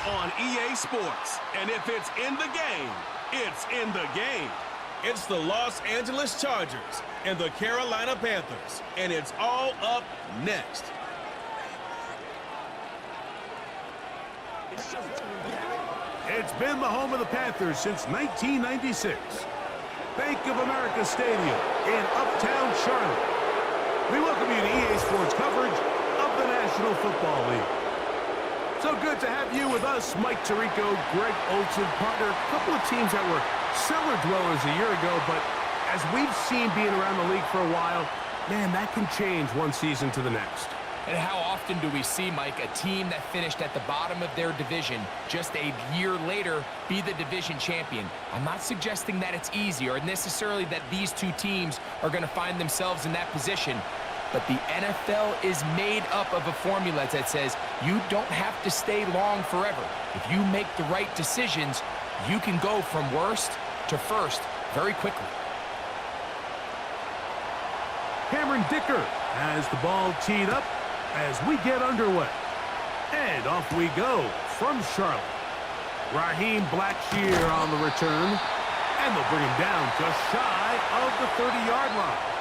on EA Sports. And if it's in the game, it's in the game. It's the Los Angeles Chargers and the Carolina Panthers. And it's all up next. It's been the home of the Panthers since 1996. Bank of America Stadium in Uptown Charlotte. We welcome you to EA Sports coverage of the National Football League. So good to have you with us, Mike Tirico, Greg Olson, partner. A couple of teams that were cellar dwellers a year ago, but as we've seen being around the league for a while, man, that can change one season to the next. And how often do we see, Mike, a team that finished at the bottom of their division just a year later be the division champion? I'm not suggesting that it's easy or necessarily that these two teams are going to find themselves in that position. But the NFL is made up of a formula that says you don't have to stay long forever. If you make the right decisions, you can go from worst to first very quickly. Cameron Dicker has the ball teed up as we get underway. And off we go from Charlotte. Raheem Blackshear on the return. And they'll bring him down just shy of the 30-yard line.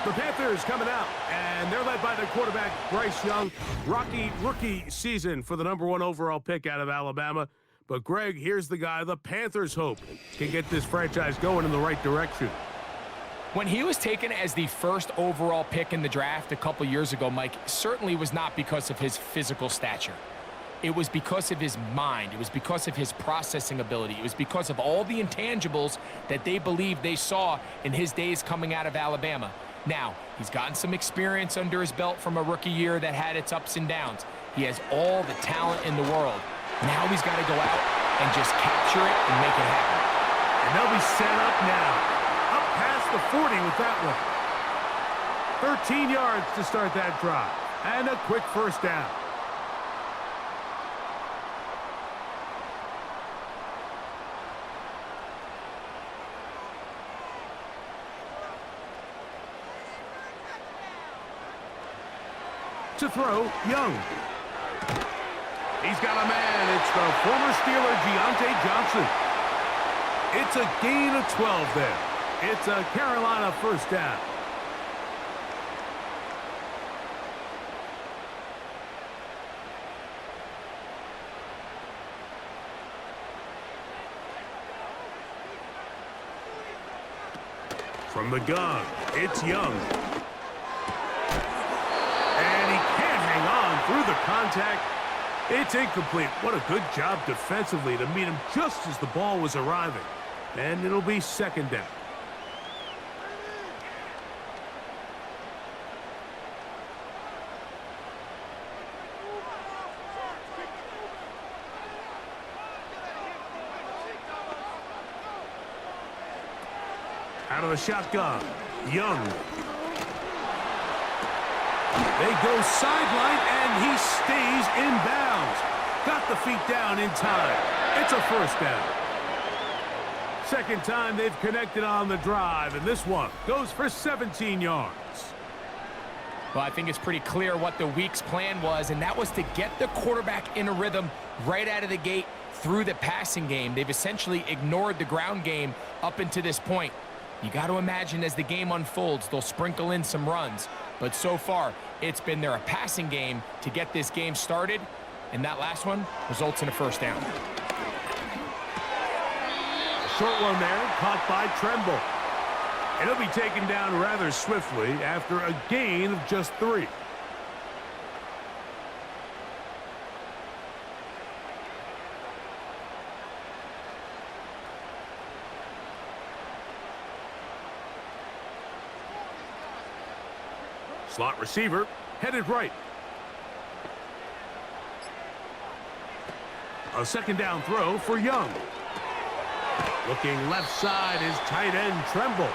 The Panthers coming out, and they're led by their quarterback, Bryce Young. Rocky rookie season for the #1 overall pick out of Alabama. But, Greg, here's the guy the Panthers hope can get this franchise going in the right direction. When he was taken as the first overall pick in the draft a couple years ago, Mike, certainly was not because of his physical stature. It was because of his mind. It was because of his processing ability. It was because of all the intangibles that they believed they saw in his days coming out of Alabama. Now, he's gotten some experience under his belt from a rookie year that had its ups and downs. He has all the talent in the world. Now he's got to go out and just capture it and make it happen. And they'll be set up now. Up past the 40 with that one. 13 yards to start that drive. And a quick first down. To throw, Young. He's got a man. It's the former Steeler, Deontay Johnson. It's a gain of 12 there. It's a Carolina first down. From the gun, it's Young. And he can't hang on through the contact. It's incomplete. What a good job defensively to meet him just as the ball was arriving. And it'll be second down. Out of the shotgun, Young. They go sideline, and he stays in bounds. Got the feet down in time. It's a first down. Second time they've connected on the drive, and this one goes for 17 yards. Well, I think it's pretty clear what the week's plan was, and that was to get the quarterback in a rhythm right out of the gate through the passing game. They've essentially ignored the ground game up until this point. You got to imagine as the game unfolds, they'll sprinkle in some runs. But so far, it's been their passing game to get this game started, and that last one results in a first down. Short one there, caught by Tremble. And he'll be taken down rather swiftly after a gain of just 3. Slot receiver, headed right. A second down throw for Young. Looking left side is tight end Tremble.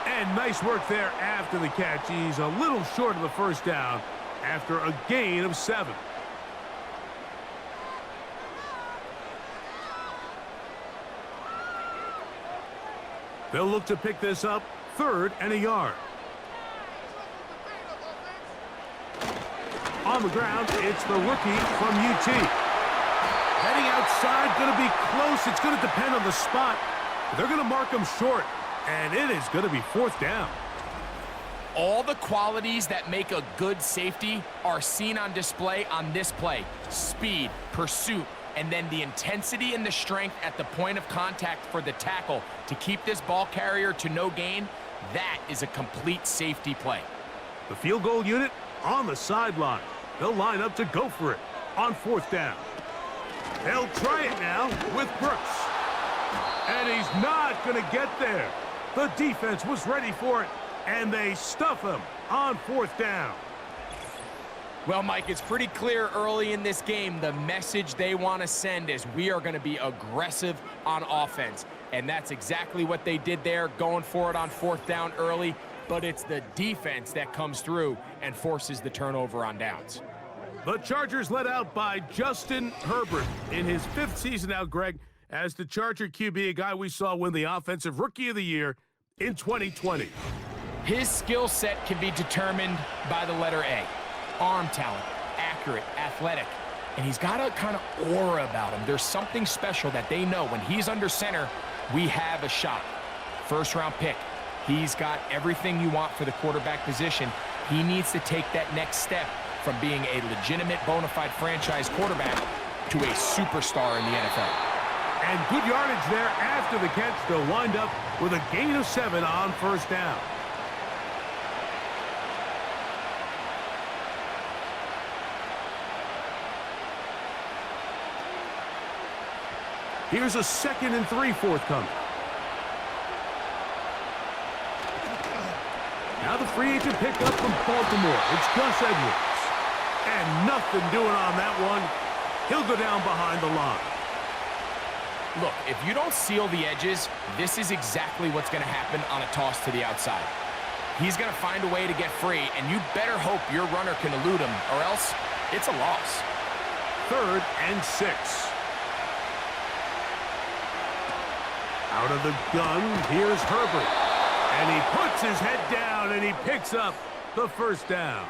And nice work there after the catch. He's a little short of the first down after a gain of 7. They'll look to pick this up, 3rd and a yard. On the ground, it's the rookie from UT. outside, going to be close. It's going to depend on the spot. They're going to mark him short, and it is going to be 4th down. All the qualities that make a good safety are seen on display on this play. Speed, pursuit, and then the intensity and the strength at the point of contact for the tackle to keep this ball carrier to no gain. That is a complete safety play. The field goal unit on the sideline. They'll line up to go for it on 4th down. They'll try it now with Brooks. And he's not going to get there. The defense was ready for it, and they stuff him on 4th down. Well, Mike, it's pretty clear early in this game the message they want to send is we are going to be aggressive on offense. And that's exactly what they did there, going for it on 4th down early. But it's the defense that comes through and forces the turnover on downs. The Chargers led out by Justin Herbert in his 5th season now, Greg, as the Charger QB, a guy we saw win the Offensive Rookie of the Year in 2020. His skill set can be determined by the letter A. Arm talent, accurate, athletic, and he's got a kind of aura about him. There's something special that they know when he's under center, we have a shot. 1st-round pick. He's got everything you want for the quarterback position. He needs to take that next step from being a legitimate bona fide franchise quarterback to a superstar in the NFL. And good yardage there after the catch. They'll wind up with a gain of 7 on 1st down. Here's a 2nd and 3 forthcoming. Now the free agent pickup from Baltimore. It's Gus Edwards. And nothing doing on that one. He'll go down behind the line. Look, if you don't seal the edges, this is exactly what's going to happen on a toss to the outside. He's going to find a way to get free, and you better hope your runner can elude him, or else it's a loss. 3rd and 6. Out of the gun, here's Herbert. And he puts his head down, and he picks up the 1st down.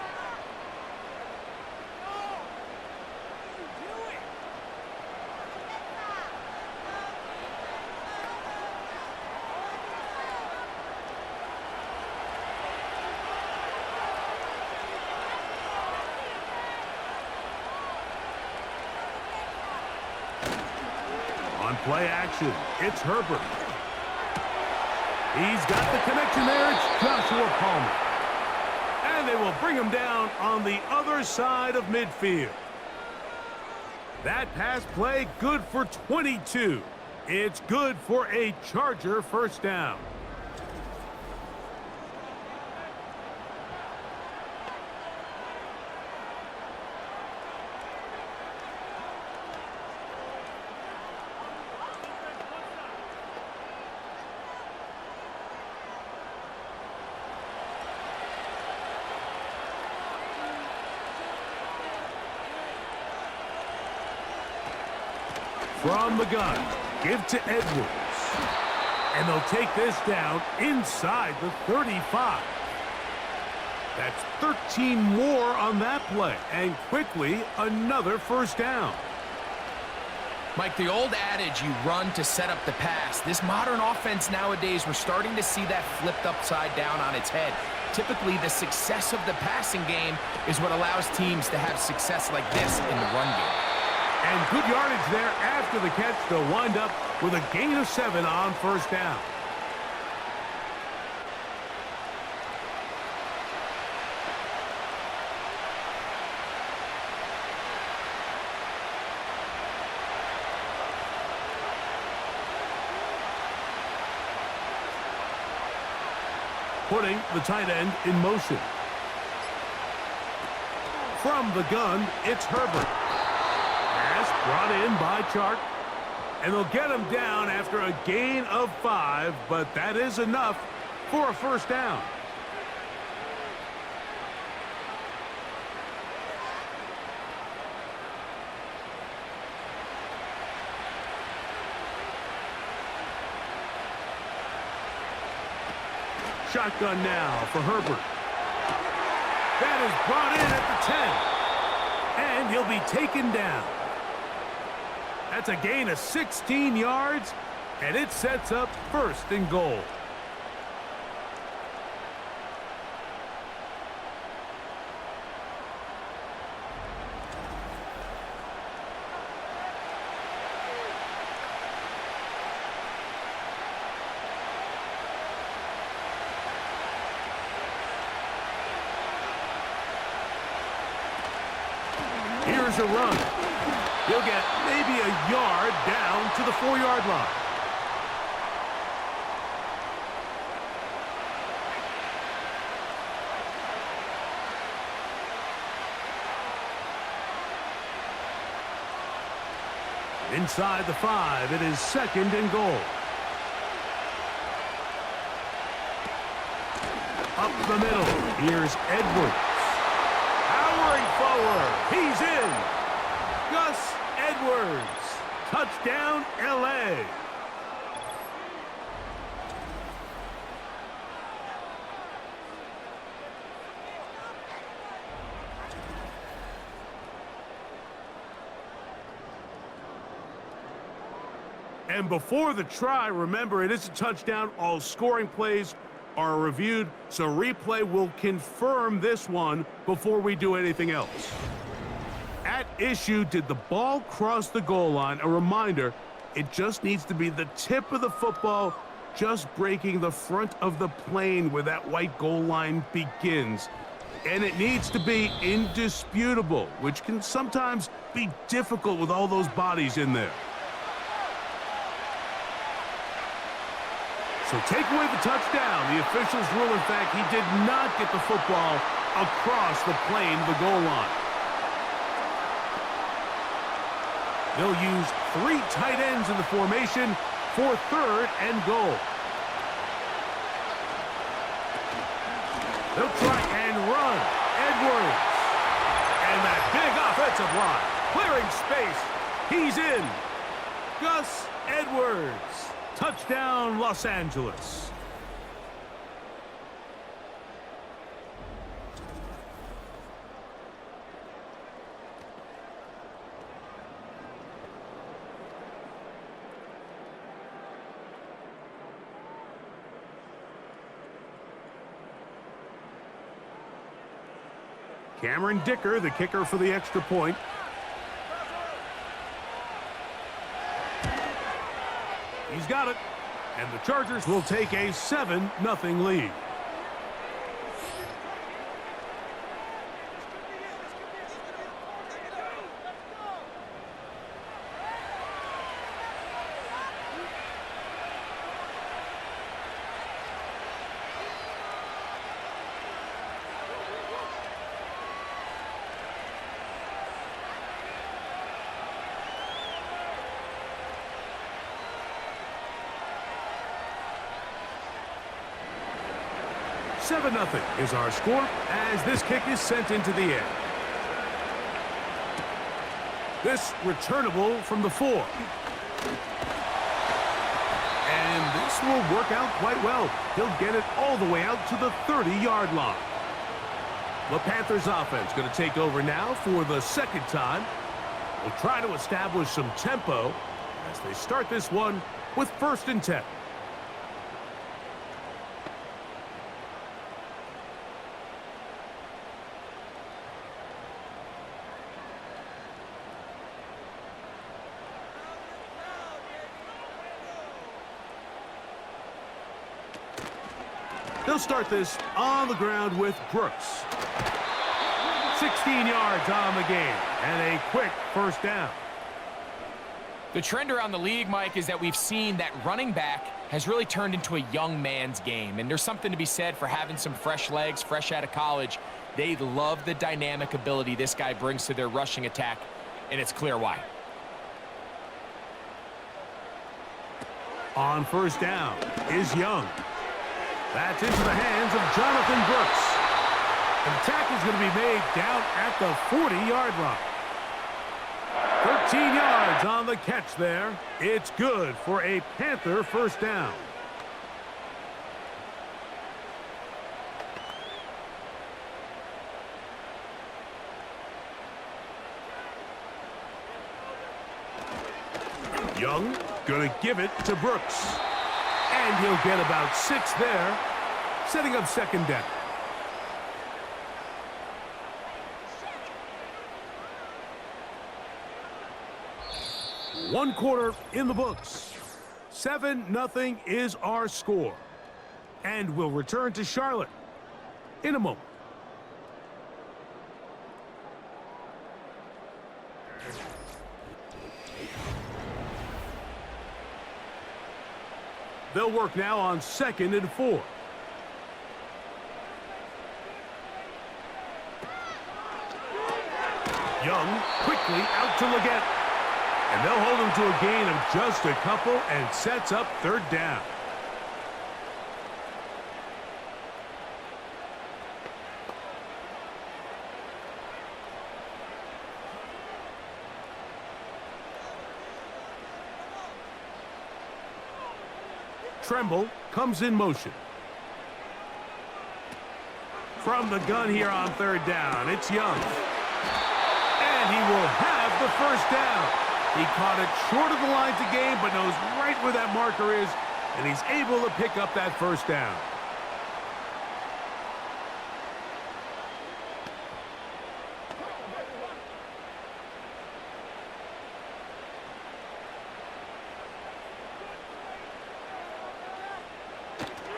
On play action, it's Herbert. He's got the connection there. It's Joshua Palmer. And they will bring him down on the other side of midfield. That pass play good for 22. It's good for a Charger 1st down. From the gun, give to Edwards. And they'll take this down inside the 35. That's 13 more on that play. And quickly, another 1st down. Mike, the old adage, you run to set up the pass. This modern offense nowadays, we're starting to see that flipped upside down on its head. Typically, the success of the passing game is what allows teams to have success like this in the run game. And good yardage there after the catch. They'll wind up with a gain of 7 on 1st down. Putting the tight end in motion. From the gun, it's Herbert. Brought in by Chark, and they'll get him down after a gain of 5, but that is enough for a 1st down. Shotgun now for Herbert. That is brought in at the 10, and he'll be taken down. That's a gain of 16 yards, and it sets up 1st and goal. Here's a run. He'll get maybe a yard down to the 4-yard line. Inside the 5, it is 2nd and goal. Up the middle, here's Edwards. Powering forward, he's in. Gus Edwards, touchdown LA. And before the try, remember, it is a touchdown. All scoring plays are reviewed, so replay will confirm this one before we do anything else. At issue, did the ball cross the goal line? A reminder, it just needs to be the tip of the football just breaking the front of the plane where that white goal line begins. And it needs to be indisputable, which can sometimes be difficult with all those bodies in there. So take away the touchdown. The officials rule, in fact, he did not get the football across the plane to the goal line. They'll use 3 tight ends in the formation for 3rd and goal. They'll try and run. Edwards. And that big offensive line. Clearing space. He's in. Gus Edwards. Touchdown, Los Angeles. Cameron Dicker, the kicker for the extra point. He's got it. And the Chargers will take a 7-0 lead. Seven 0 is our score as this kick is sent into the air. This returnable from the 4. And this will work out quite well. He'll get it all the way out to the 30-yard line. The Panthers offense going to take over now for the 2nd time. We'll try to establish some tempo as they start this one with 1st and 10. They'll start this on the ground with Brooks. 16 yards on the game and a quick 1st down. The trend around the league, Mike, is that we've seen that running back has really turned into a young man's game. And there's something to be said for having some fresh legs, fresh out of college. They love the dynamic ability this guy brings to their rushing attack, and it's clear why. On 1st down is Young. That's into the hands of Jonathan Brooks. And the tackle is going to be made down at the 40-yard line. 13 yards on the catch there. It's good for a Panther 1st down. Young gonna give it to Brooks. And he'll get about 6 there, setting up second down. One quarter in the books. 7-0 is our score. And we'll return to Charlotte in a moment. They'll work now on 2nd and 4. Young quickly out to Leggett. And they'll hold him to a gain of just a couple and sets up 3rd down. Tremble comes in motion. From the gun here on 3rd down, it's Young. And he will have the 1st down. He caught it short of the lines of game, but knows right where that marker is, and he's able to pick up that 1st down.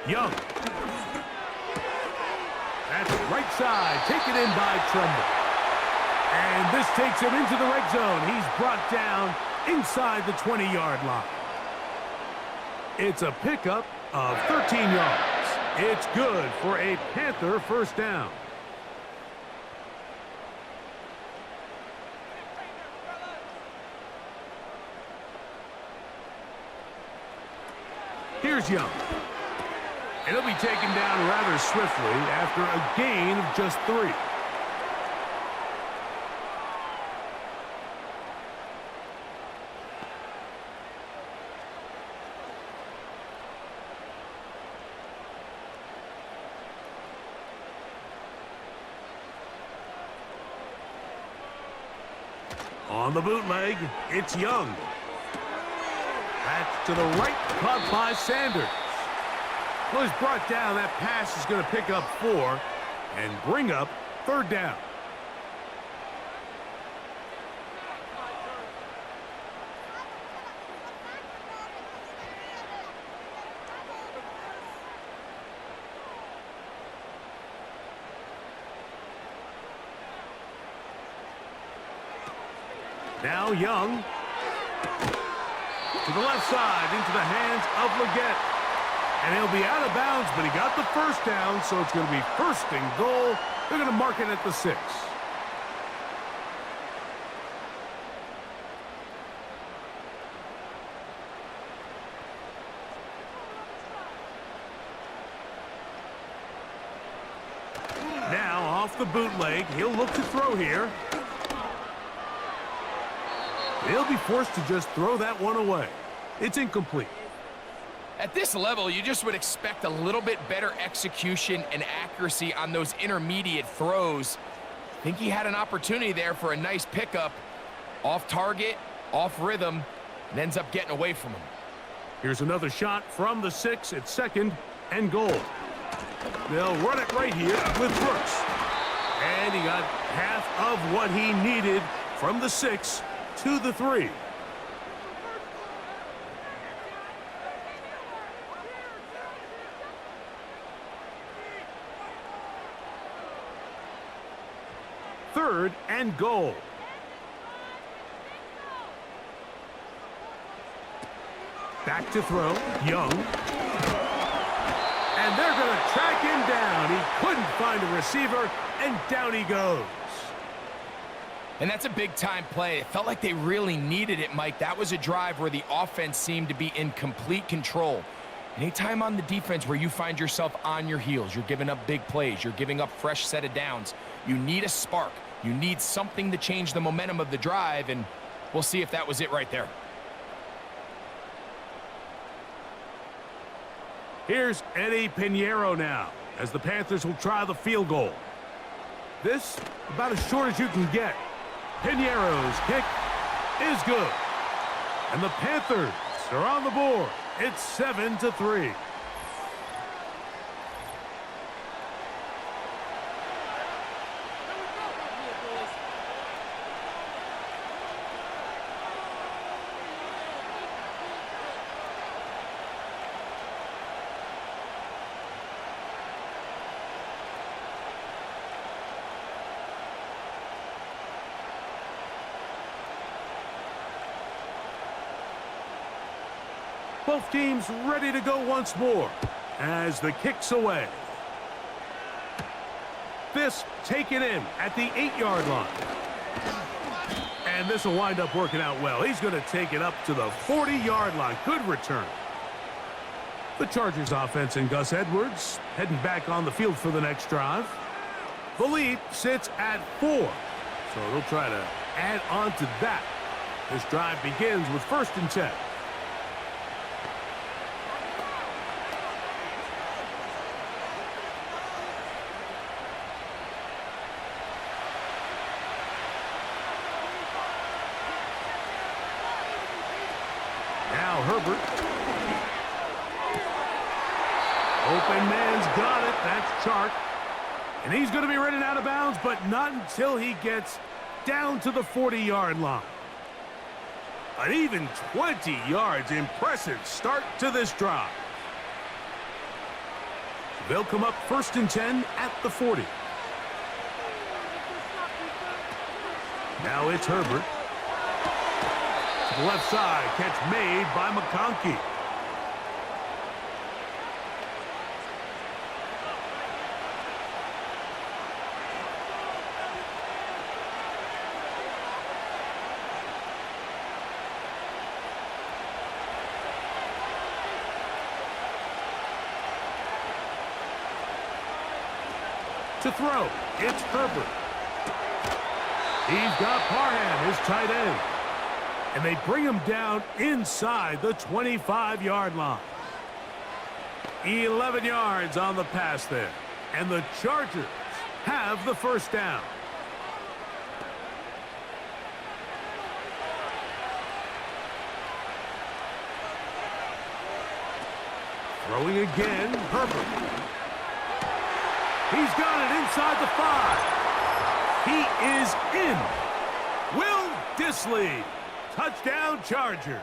Young. That's right side, taken in by Tremble. And this takes him into the red zone. He's brought down inside the 20-yard line. It's a pickup of 13 yards. It's good for a Panther 1st down. Here's Young. And he'll be taken down rather swiftly after a gain of just 3. On the bootleg, it's Young. That's to the right, caught by Sanders. Well, he's brought down. That pass is going to pick up 4 and bring up 3rd down. Now Young to the left side into the hands of Leggett. And he'll be out of bounds, but he got the 1st down, so it's going to be 1st and goal. They're going to mark it at the 6. Now off the bootleg, he'll look to throw here. They'll be forced to just throw that one away. It's incomplete. At this level, you just would expect a little bit better execution and accuracy on those intermediate throws. I think he had an opportunity there for a nice pickup. Off target, off rhythm, and ends up getting away from him. Here's another shot from the 6 at 2nd and goal. They'll run it right here with Brooks. And he got half of what he needed from the 6 to the 3. Third and goal. Back to throw, Young. And they're going to track him down. He couldn't find a receiver, and down he goes. And that's a big-time play. It felt like they really needed it, Mike. That was a drive where the offense seemed to be in complete control. Anytime on the defense where you find yourself on your heels, you're giving up big plays, you're giving up fresh set of downs, you need a spark. You need something to change the momentum of the drive, and we'll see if that was it right there. Here's Eddie Pinheiro now, as the Panthers will try the field goal. This, about as short as you can get. Pinheiro's kick is good. And the Panthers are on the board. It's 7-3. Both teams ready to go once more as the kick's away. This taken in at the 8-yard line. And this will wind up working out well. He's going to take it up to the 40-yard line. Good return. The Chargers offense and Gus Edwards heading back on the field for the next drive. The lead sits at 4. So they'll try to add on to that. This drive begins with 1st and 10. Now Herbert. Open man's got it. That's Chark. And he's going to be running out of bounds, but not until he gets down to the 40-yard line. An even 20 yards. Impressive start to this drive. They'll come up 1st and 10 at the 40. Now it's Herbert. To the left side, catch made by McConkey. To throw, it's Herbert. He's got Parham, his tight end. And they bring him down inside the 25-yard line. 11 yards on the pass there. And the Chargers have the 1st down. Throwing again, Herbert. He's got it inside the 5. He is in. Will Dissly. Touchdown, Chargers.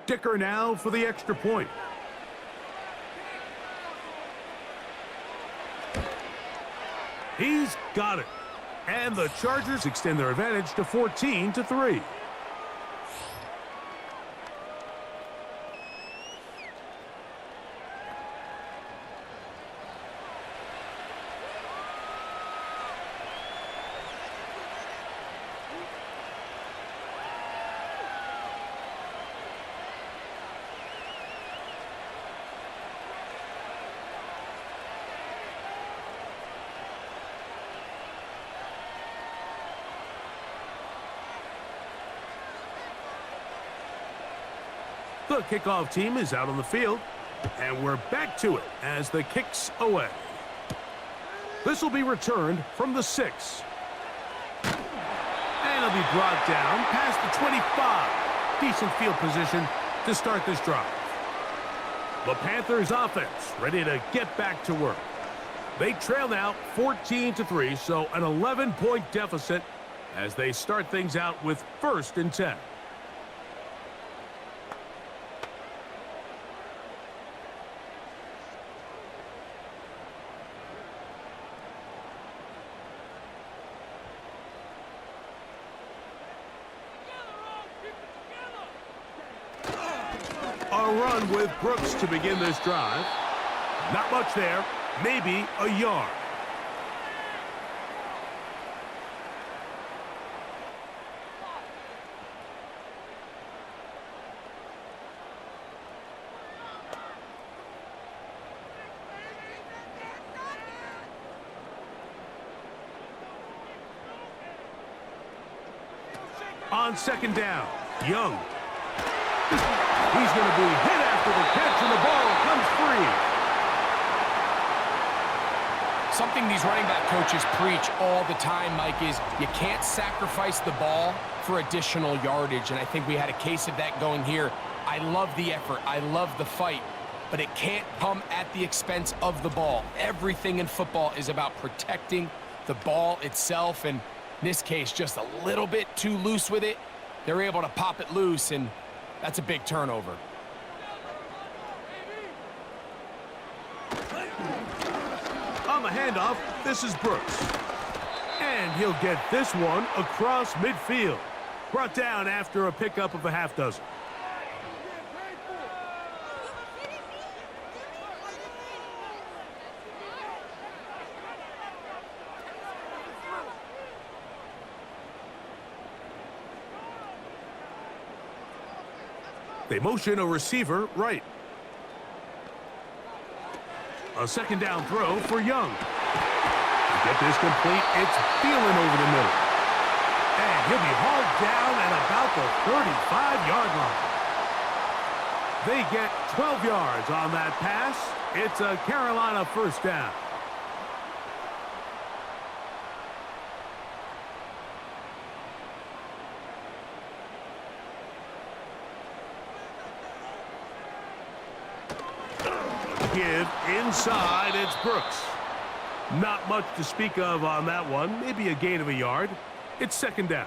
Dicker now for the extra point. He's got it. And the Chargers extend their advantage to 14-3. The kickoff team is out on the field, and we're back to it as the kick's away. This will be returned from the 6. And it'll be brought down past the 25. Decent field position to start this drive. The Panthers offense ready to get back to work. They trail now 14-3, so an 11-point deficit as they start things out with 1st and 10. A run with Brooks to begin this drive. Not much there, maybe a yard. On second down, Young. He's going to be hit after the catch, and the ball comes free. Something these running back coaches preach all the time, Mike, is you can't sacrifice the ball for additional yardage, and I think we had a case of that going here. I love the effort. I love the fight, but it can't come at the expense of the ball. Everything in football is about protecting the ball itself, and in this case, just a little bit too loose with it. They're able to pop it loose, and that's a big turnover. On the handoff, this is Brooks. And he'll get this one across midfield. Brought down after a pickup of a half dozen. They motion a receiver right. A second down throw for Young. To get this complete, it's Thielen over the middle. And he'll be hauled down at about the 35-yard line. They get 12 yards on that pass. It's a Carolina first down. Give inside, it's Brooks. Not much to speak of on that one. Maybe a gain of a yard. It's second down.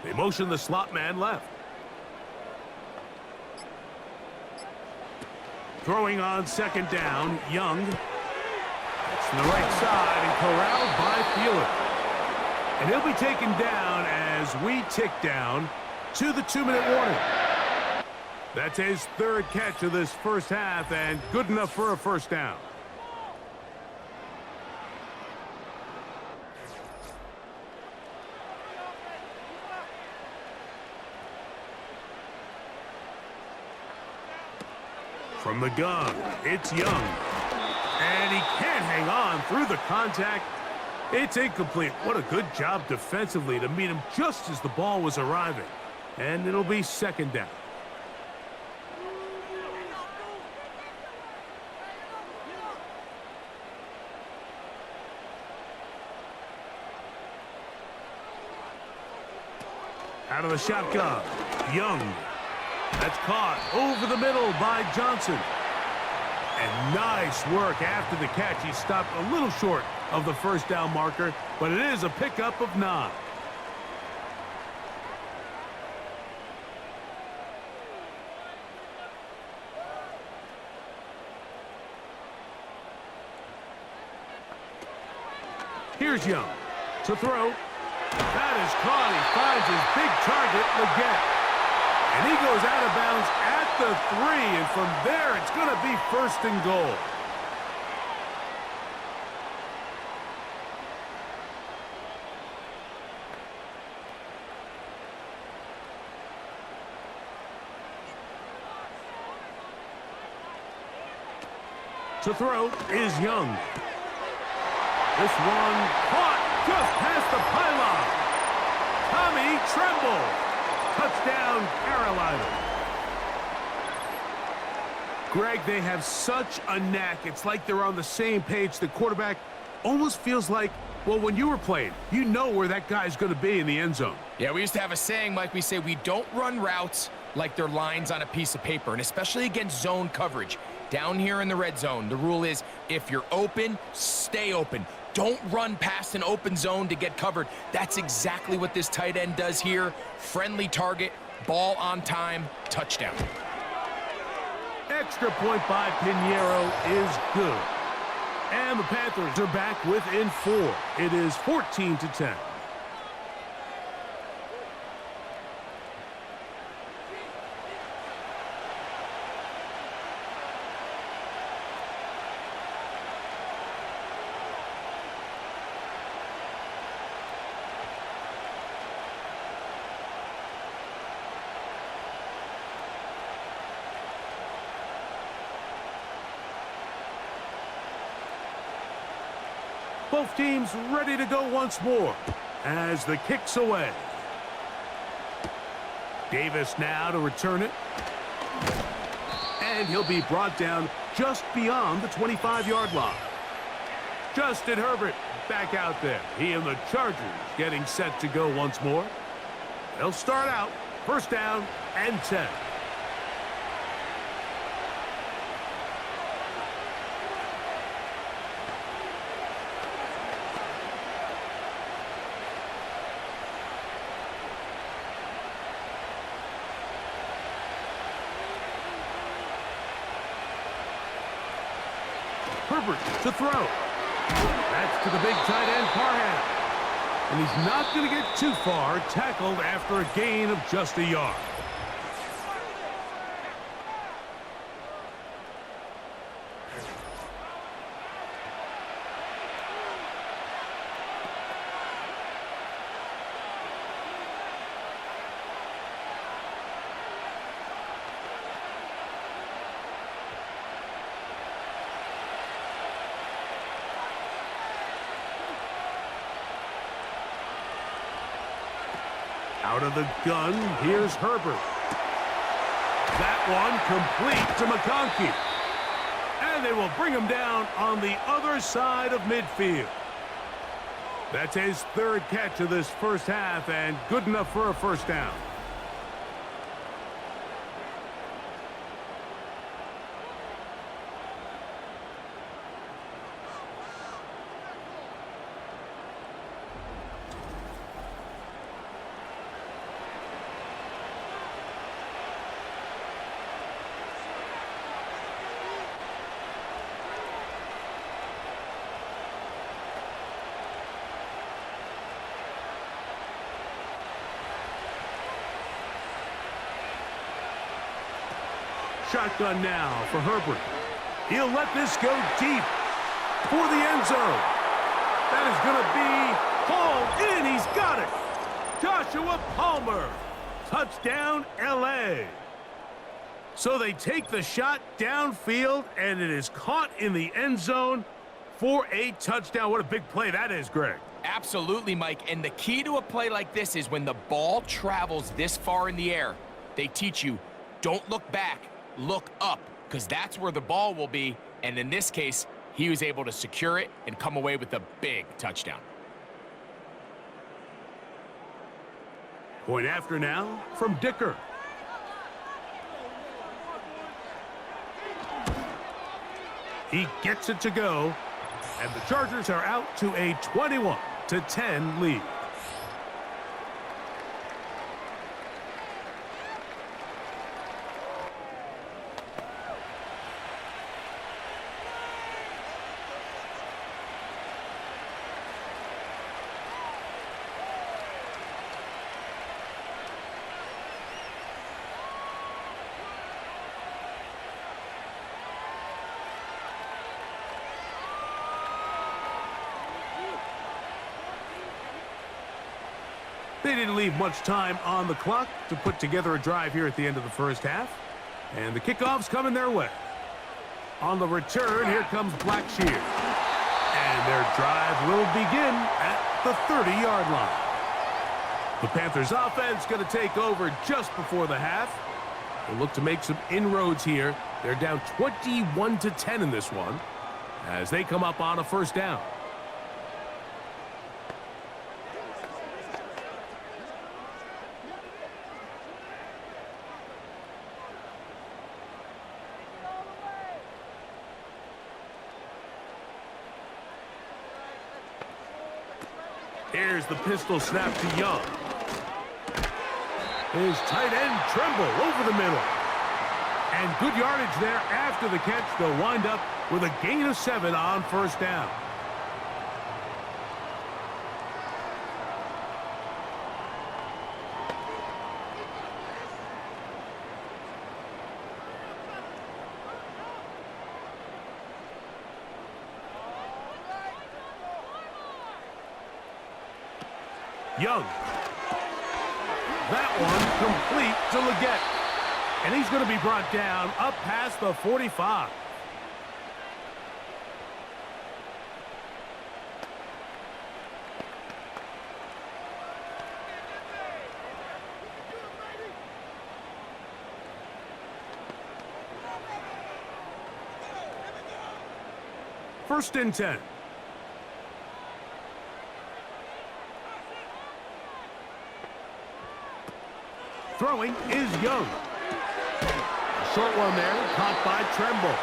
They motion the slot man left. Throwing on second down, Young. It's to the right side and corralled by Thielen. And he'll be taken down as we tick down to the 2-minute warning. That's his third catch of this first half and good enough for a first down. From the gun, it's Young. And he can't hang on through the contact. It's incomplete. What a good job defensively to meet him just as the ball was arriving. And it'll be second down. Out of the shotgun, Young. That's caught over the middle by Johnson. And nice work after the catch. He stopped a little short of the first down marker, but it is a pickup of 9. Here's Young to throw. That is caught. He finds his big target, Leggett. And he goes out of bounds at the 3, and from there it's going to be first and goal. To throw is Young. This one caught just past the pylon. Tommy Tremble. Touchdown, Carolina. Greg, they have such a knack. It's like they're on the same page. The quarterback almost feels like, well, when you were playing, you know where that guy's going to be in the end zone. Yeah, we used to have a saying, Mike. We say we don't run routes like they're lines on a piece of paper, and especially against zone coverage. Down here in the red zone, the rule is if you're open, stay open. Don't run past an open zone to get covered. That's exactly what this tight end does here. Friendly target, ball on time, touchdown. Extra point by Pinheiro is good. And the Panthers are back within 4. It is 14-10. Both teams ready to go once more as the kick's away. Davis now to return it. And he'll be brought down just beyond the 25-yard line. Justin Herbert back out there. He and the Chargers getting set to go once more. They'll start out first down and 10. Herbert to throw. That's to the big tight end, Parham. And he's not going to get too far, tackled after a gain of just a yard. Out of the gun, here's Herbert. That one complete to McConkey. And they will bring him down on the other side of midfield. That's his third catch of this first half and good enough for a first down. Shotgun now for Herbert. He'll let this go deep for the end zone. That is going to be hauled in. He's got it. Joshua Palmer. Touchdown, L.A. So they take the shot downfield, and it is caught in the end zone for a touchdown. What a big play that is, Greg. Absolutely, Mike. And the key to a play like this is when the ball travels this far in the air, they teach you, don't look back. Look up, because that's where the ball will be, and in this case, he was able to secure it and come away with a big touchdown. Point after now from Dicker. He gets it to go, and the Chargers are out to a 21-10 lead. They didn't leave much time on the clock to put together a drive here at the end of the first half. And the kickoff's coming their way. On the return, here comes Blackshear. And their drive will begin at the 30-yard line. The Panthers offense going to take over just before the half. They'll look to make some inroads here. They're down 21-10 in this one as they come up on a first down. Here's the pistol snap to Young. His tight end Tremble over the middle. And good yardage there after the catch. They'll wind up with a gain of 7 on first down. Young. That one complete to Leggett. And he's going to be brought down up past the 45. first and 10. Throwing is Young. A short one there, caught by Tremble.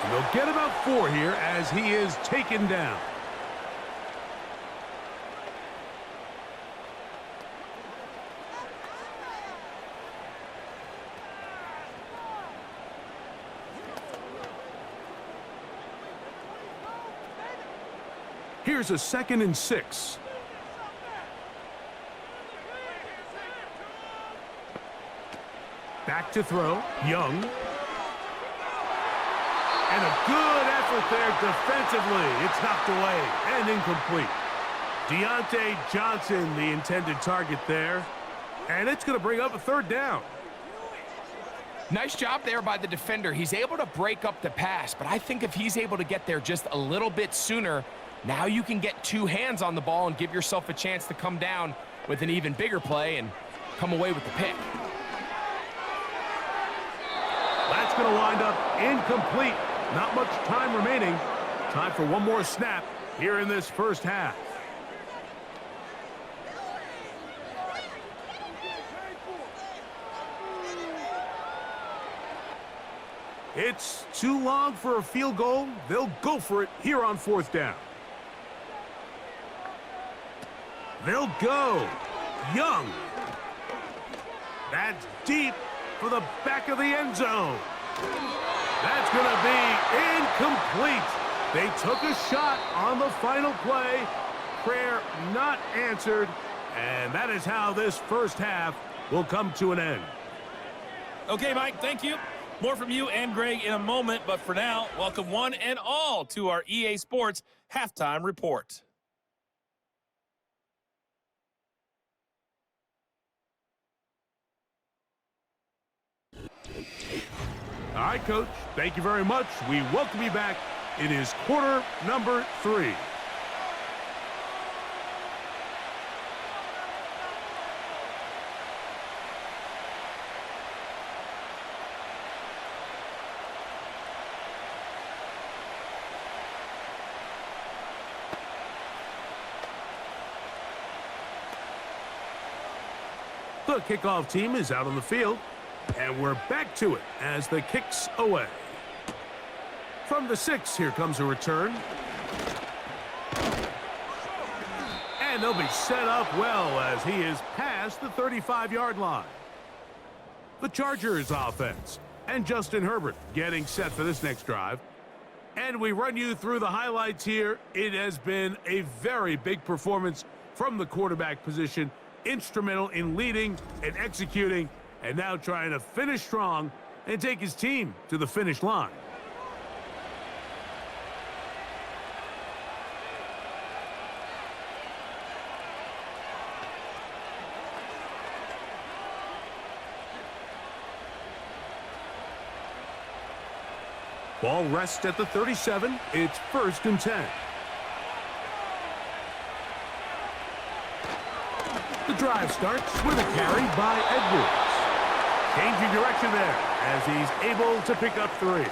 And they'll get about 4 here as he is taken down. Here's a 2nd and 6. Back to throw, Young. And a good effort there defensively. It's knocked away and incomplete. Deontay Johnson, the intended target there. And it's going to bring up a 3rd down. Nice job there by the defender. He's able to break up the pass, but I think if he's able to get there just a little bit sooner, now you can get 2 hands on the ball and give yourself a chance to come down with an even bigger play and come away with the pick. That's going to wind up incomplete. Not much time remaining. Time for one more snap here in this first half. It's too long for a field goal. They'll go for it here on 4th down. They'll go. Young. That's deep for the back of the end zone. That's going to be incomplete. They took a shot on the final play. Prayer not answered. And that is how this first half will come to an end. Okay, Mike, thank you. More from you and Greg in a moment. But for now, welcome one and all to our EA Sports Halftime Report. All right, Coach, thank you very much. We welcome you back. It is quarter number 3. The kickoff team is out on the field. And we're back to it as the kick's away. From the 6, here comes a return. And they'll be set up well as he is past the 35-yard line. The Chargers offense and Justin Herbert getting set for this next drive. And we run you through the highlights here. It has been a very big performance from the quarterback position, instrumental in leading and executing, and now trying to finish strong and take his team to the finish line. Ball rests at the 37. It's 1st and 10. The drive starts with a carry by Edwards. Changing direction there as he's able to pick up 3.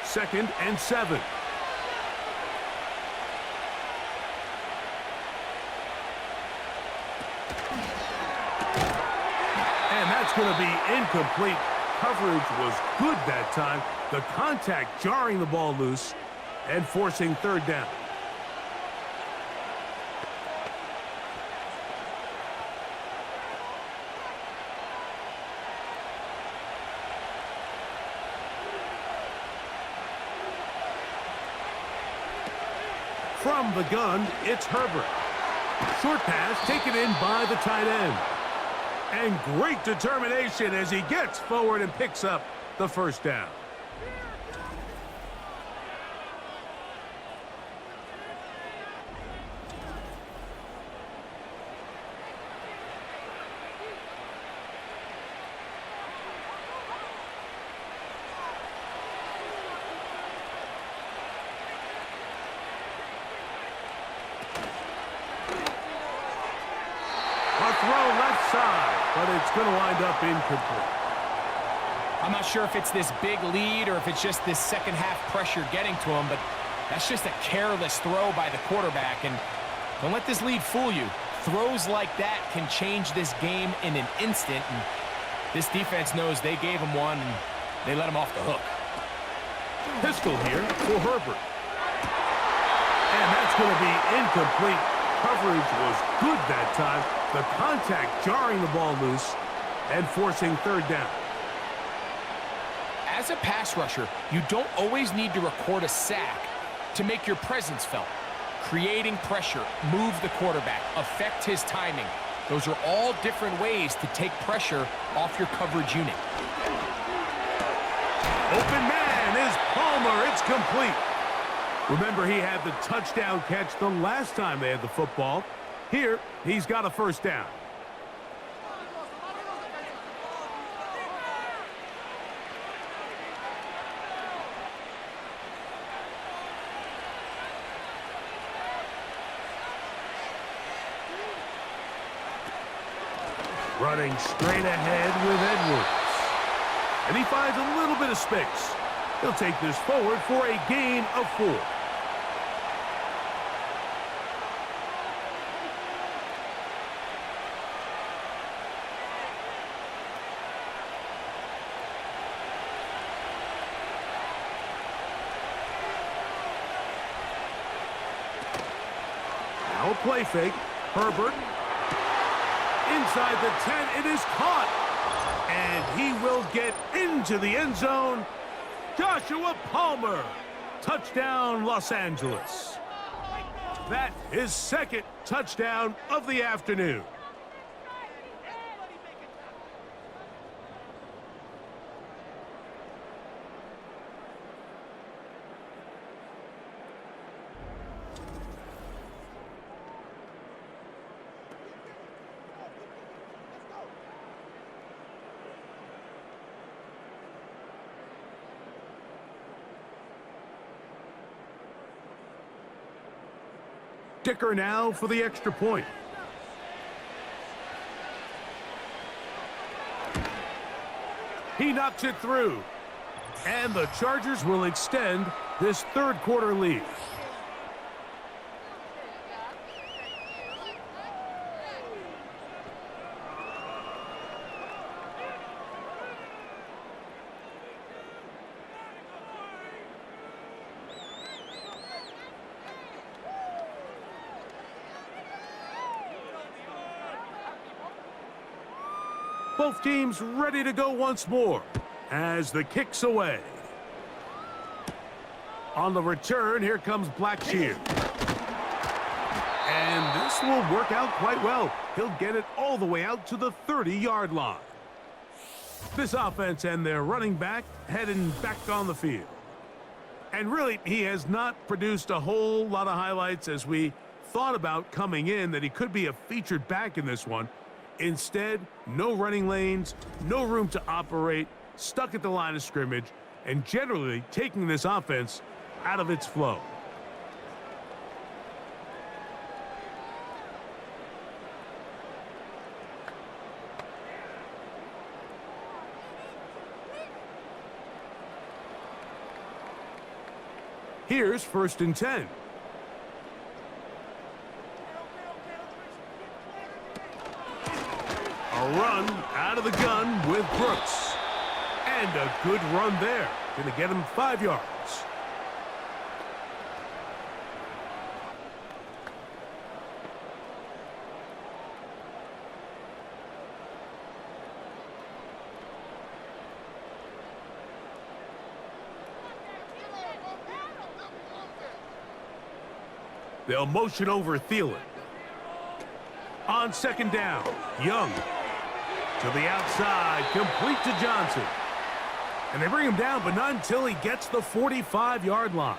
Second and 7. And that's going to be incomplete. Coverage was good that time. The contact jarring the ball loose and forcing 3rd down. From the gun, it's Herbert. Short pass taken in by the tight end. And great determination as he gets forward and picks up the 1st down. going to wind up incomplete. I'm not sure if it's this big lead or if it's just this second half pressure getting to him, but that's just a careless throw by the quarterback. And don't let this lead fool you. Throws like that can change this game in an instant. And this defense knows they gave him one, and they let him off the hook. Pistol here for Herbert. And that's going to be incomplete. Coverage was good that time. The contact jarring the ball loose and forcing third down. As a pass rusher, you don't always need to record a sack to make your presence felt. Creating pressure, move the quarterback, affect his timing. Those are all different ways to take pressure off your coverage unit. Open man is Palmer. It's complete. Remember, he had the touchdown catch the last time they had the football. Here, he's got a first down. Running straight ahead with Edwards. And he finds a little bit of space. He'll take this forward for a gain of 4. Now a play fake. Herbert. Inside the 10, it is caught. And he will get into the end zone. Joshua Palmer. Touchdown, Los Angeles. That is second touchdown of the afternoon. Dicker now for the extra point. He knocks it through. And the Chargers will extend this third quarter lead. Both teams ready to go once more as the kick's away. On the return, here comes Blackshear. And this will work out quite well. He'll get it all the way out to the 30-yard line. This offense and their running back heading back on the field. And really, he has not produced a whole lot of highlights as we thought about coming in that he could be a featured back in this one. Instead, no running lanes, no room to operate, stuck at the line of scrimmage, and generally taking this offense out of its flow. Here's 1st and 10. A run out of the gun with Brooks. And a good run there. Going to get him 5 yards. They'll motion over Thielen. On 2nd down, Young. To the outside, complete to Johnson. And they bring him down, but not until he gets the 45-yard line.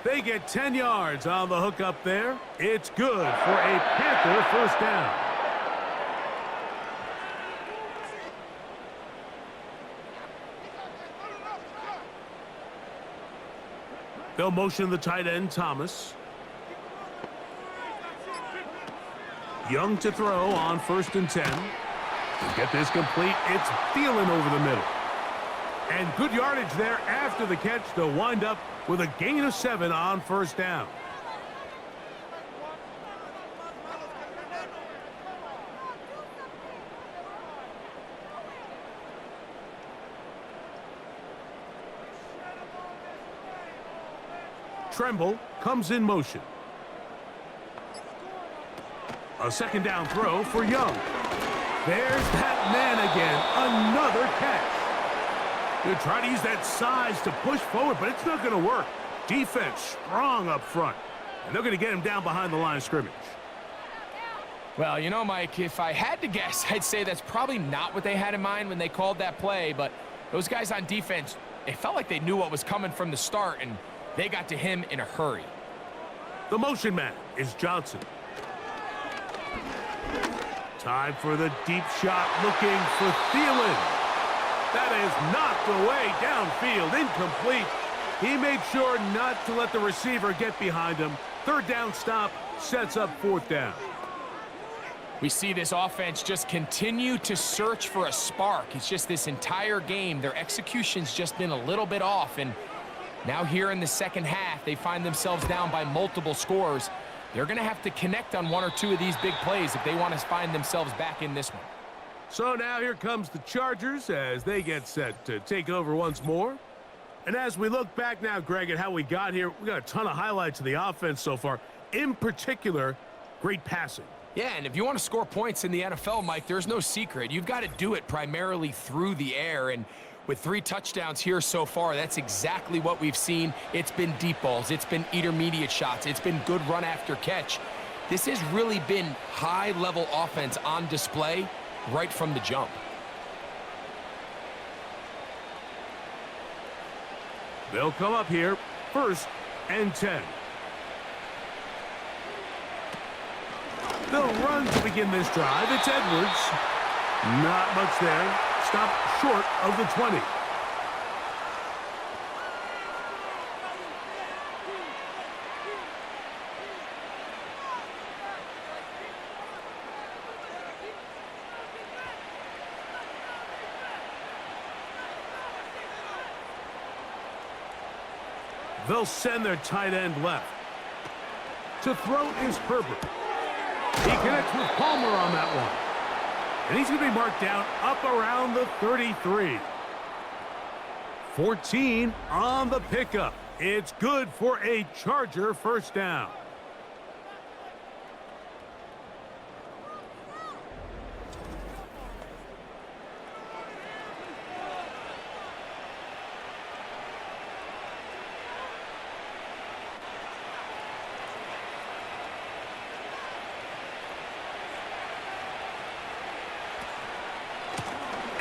They get 10 yards on the hook up there. It's good for a Panther first down. They'll motion the tight end, Thomas. Young to throw on 1st and 10. To get this complete, it's Thielen over the middle. And good yardage there after the catch to wind up with a gain of 7 on first down. Tremble comes in motion. A second down throw for Young. There's that man again. Another catch. He'll try to use that size to push forward, but it's not going to work. Defense strong up front. And they're going to get him down behind the line of scrimmage. Well, you know, Mike, if I had to guess, I'd say that's probably not what they had in mind when they called that play. But those guys on defense, it felt like they knew what was coming from the start, and they got to him in a hurry. The motion man is Johnson. Time for the deep shot, looking for Thielen. That is knocked away downfield, incomplete. He made sure not to let the receiver get behind him. Third down stop sets up fourth down. We see this offense just continue to search for a spark. It's just this entire game, their execution's just been a little bit off. And now here in the second half, they find themselves down by multiple scores. They're going to have to connect on one or two of these big plays if they want to find themselves back in this one. So now here comes the Chargers as they get set to take over once more. And as we look back now, Greg, at how we got here, we got a ton of highlights of the offense so far. In particular, great passing. Yeah, and if you want to score points in the NFL, Mike, there's no secret. You've got to do it primarily through the air. And with 3 touchdowns here so far, that's exactly what we've seen. It's been deep balls. It's been intermediate shots. It's been good run after catch. This has really been high-level offense on display right from the jump. They'll come up here, 1st and 10. They'll run to begin this drive. It's Edwards. Not much there. Stopped short of the 20. They'll send their tight end left. To throw is Herbert. He connects with Palmer on that one. And he's going to be marked down up around the 33. 14 on the pickup. It's good for a Charger first down.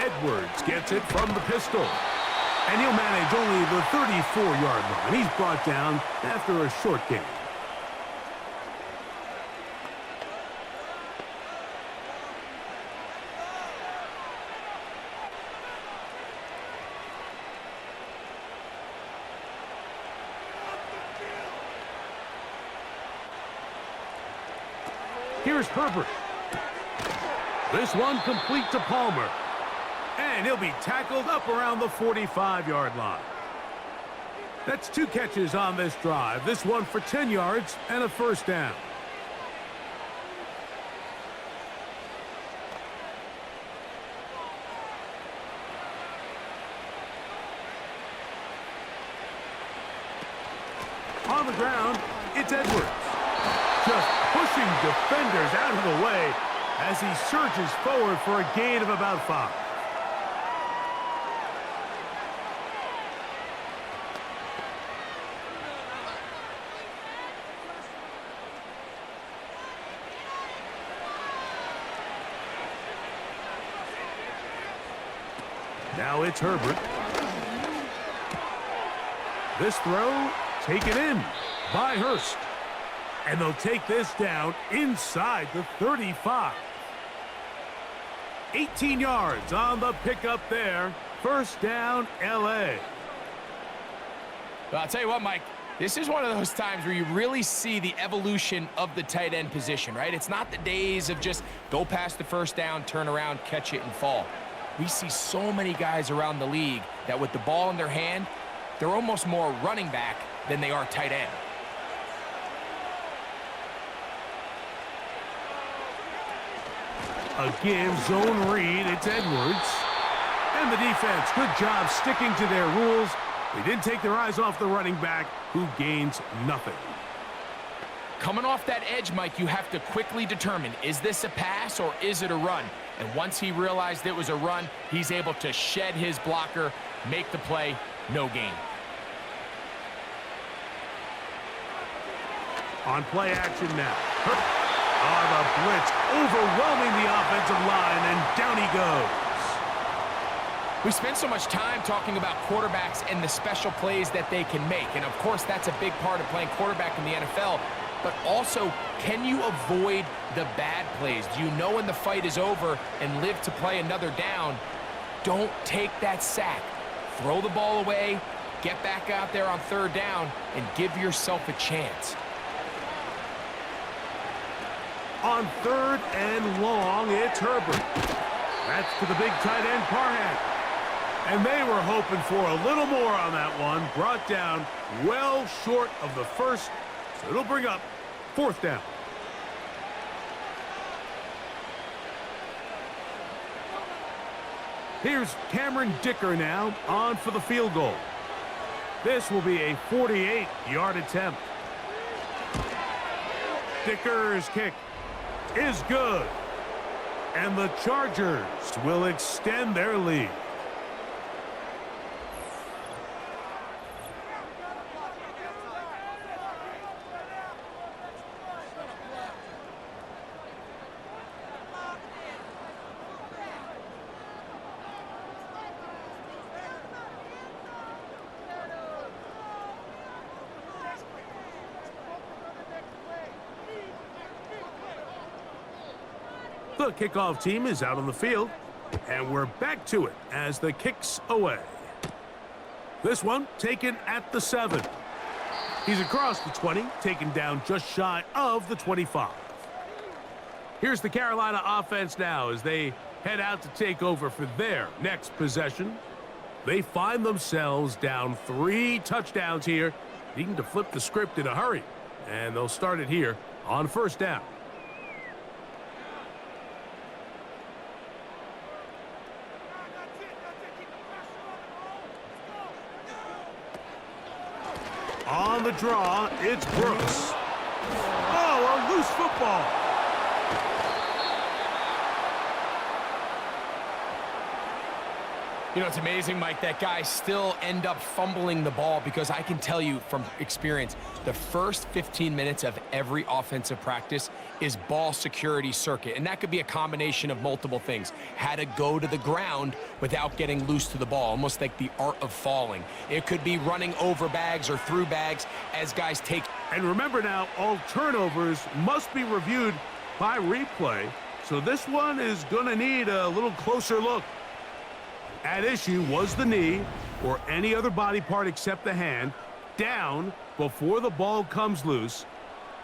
Edwards gets it from the pistol. And he'll manage only the 34-yard line. He's brought down after a short gain. Here's Herbert. This one complete to Palmer. And he'll be tackled up around the 45-yard line. That's 2 catches on this drive. This one for 10 yards and a first down. On the ground, it's Edwards. Just pushing defenders out of the way as he surges forward for a gain of about 5. Now it's Herbert. This throw taken in by Hurst. And they'll take this down inside the 35. 18 yards on the pickup there. First down, L.A. Well, I'll tell you what, Mike, This is one of those times where you really see the evolution of the tight end position, right? It's not the days of just go past the first down, turn around, catch it, and fall. We see so many guys around the league that with the ball in their hand, they're almost more running back than they are tight end. Again, zone read, it's Edwards. And the defense, good job sticking to their rules. They didn't take their eyes off the running back, who gains nothing. Coming off that edge, Mike, you have to quickly determine, is this a pass or is it a run? And once he realized it was a run, he's able to shed his blocker, make the play, no gain. On play action now. The blitz overwhelming the offensive line, and down he goes. We spend so much time talking about quarterbacks and the special plays that they can make. And, of course, that's a big part of playing quarterback in the NFL. But also, can you avoid the bad plays? Do you know when the fight is over and live to play another down? Don't take that sack. Throw the ball away, get back out there on third down, and give yourself a chance. On third and long, it's Herbert. That's to the big tight end, Parham. And they were hoping for a little more on that one. Brought down well short of the first, so it'll bring up fourth down. Here's Cameron Dicker now on for the field goal. This will be a 48-yard attempt. Dicker's kick is good. And the Chargers will extend their lead. The kickoff team is out on the field, and we're back to it as the kick's away. This one taken at the 7. He's across the 20, taken down just shy of the 25. Here's the Carolina offense now as they head out to take over for their next possession. They find themselves down 3 touchdowns here, needing to flip the script in a hurry, and they'll start it here on first down. On the draw, it's Brooks. Oh, a loose football. You know, it's amazing, Mike, that guys still end up fumbling the ball because I can tell you from experience, the first 15 minutes of every offensive practice is ball security circuit. And that could be a combination of multiple things. How to go to the ground without getting loose to the ball, almost like the art of falling. It could be running over bags or through bags as guys take. And remember now, all turnovers must be reviewed by replay. So this one is going to need a little closer look. At issue was the knee or any other body part except the hand down before the ball comes loose.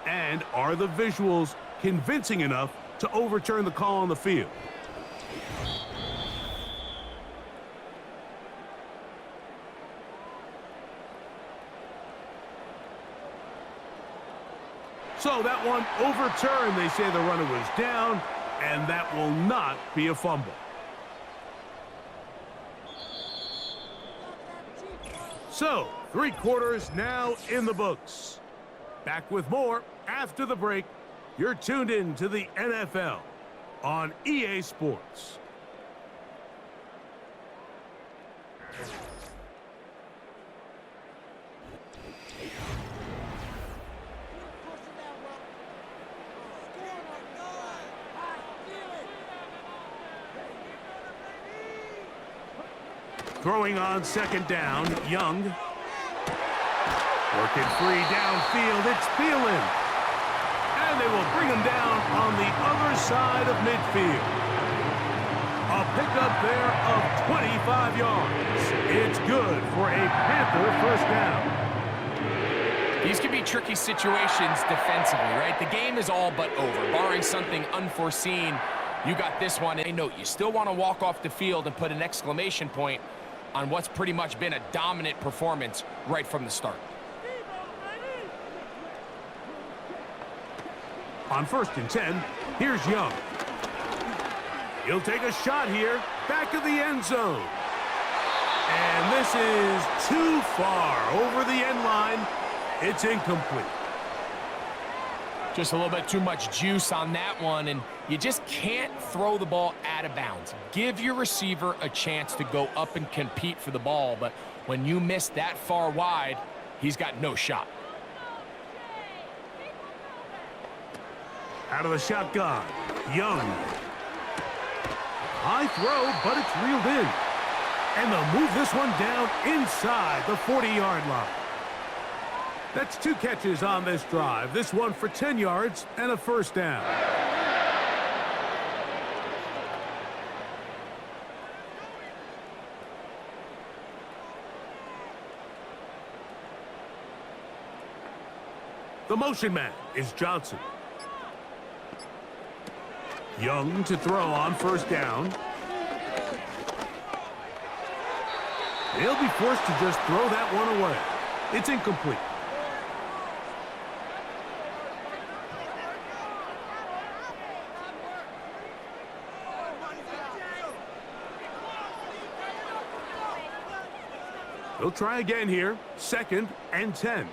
And are the visuals convincing enough to overturn the call on the field? So that one overturned. They say the runner was down, and that will not be a fumble. So, 3 quarters now in the books. Back with more after the break. You're tuned in to the NFL on EA Sports. Throwing on second down, Young. Working free downfield, it's Thielen. And they will bring him down on the other side of midfield. A pickup there of 25 yards. It's good for a Panther first down. These can be tricky situations defensively, right? The game is all but over. Barring something unforeseen, you got this one. And note, you still want to walk off the field and put an exclamation point on what's pretty much been a dominant performance right from the start. On 1st and 10, here's Young. He'll take a shot here, back of the end zone. And this is too far over the end line. It's incomplete. Just a little bit too much juice on that one, and you just can't throw the ball out of bounds. Give your receiver a chance to go up and compete for the ball, but when you miss that far wide, he's got no shot. Out of the shotgun, Young. High throw, but it's reeled in. And they'll move this one down inside the 40-yard line. That's 2 catches on this drive. This one for 10 yards and a first down. The motion man is Johnson. Young to throw on 1st down. He'll be forced to just throw that one away. It's incomplete. They'll try again here. 2nd and 10.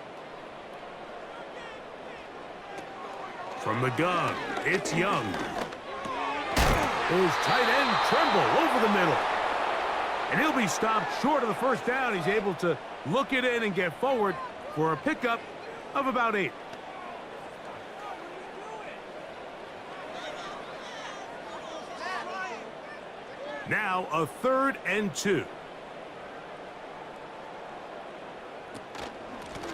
From the gun, it's Young. His tight end Tremble over the middle. And he'll be stopped short of the first down. He's able to look it in and get forward for a pickup of about 8. Now a 3rd and 2.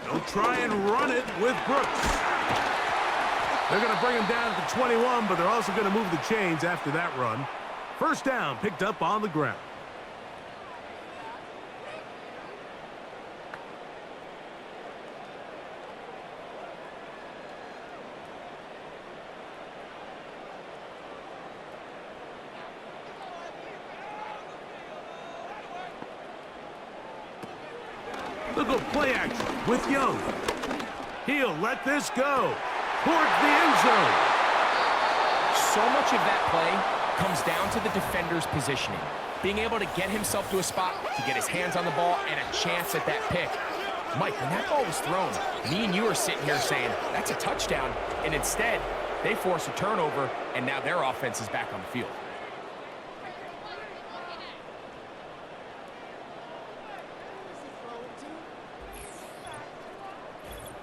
They'll try and run it with Brooks. They're going to bring him down to the 21, but they're also going to move the chains after that run. First down picked up on the ground. Look at play action with Young. He'll let this go towards the end zone. So much of that play comes down to the defender's positioning. Being able to get himself to a spot, to get his hands on the ball, and a chance at that pick. Mike, when that ball was thrown, me and you are sitting here saying, that's a touchdown. And instead, they force a turnover, and now their offense is back on the field.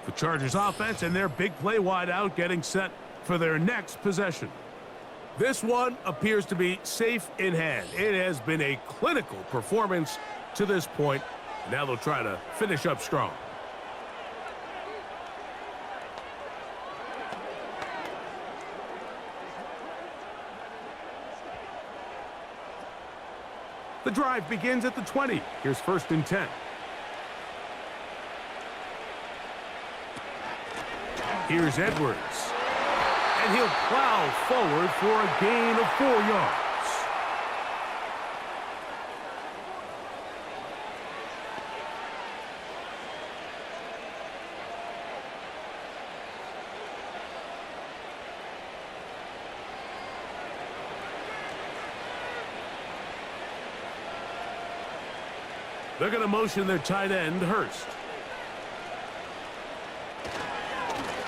The Chargers offense and their big play wide out getting set for their next possession. This one appears to be safe in hand. It has been a clinical performance to this point. Now they'll try to finish up strong. The drive begins at the 20. Here's 1st and 10. Here's Edwards. And he'll plow forward for a gain of 4 yards. They're going to motion their tight end, Hurst.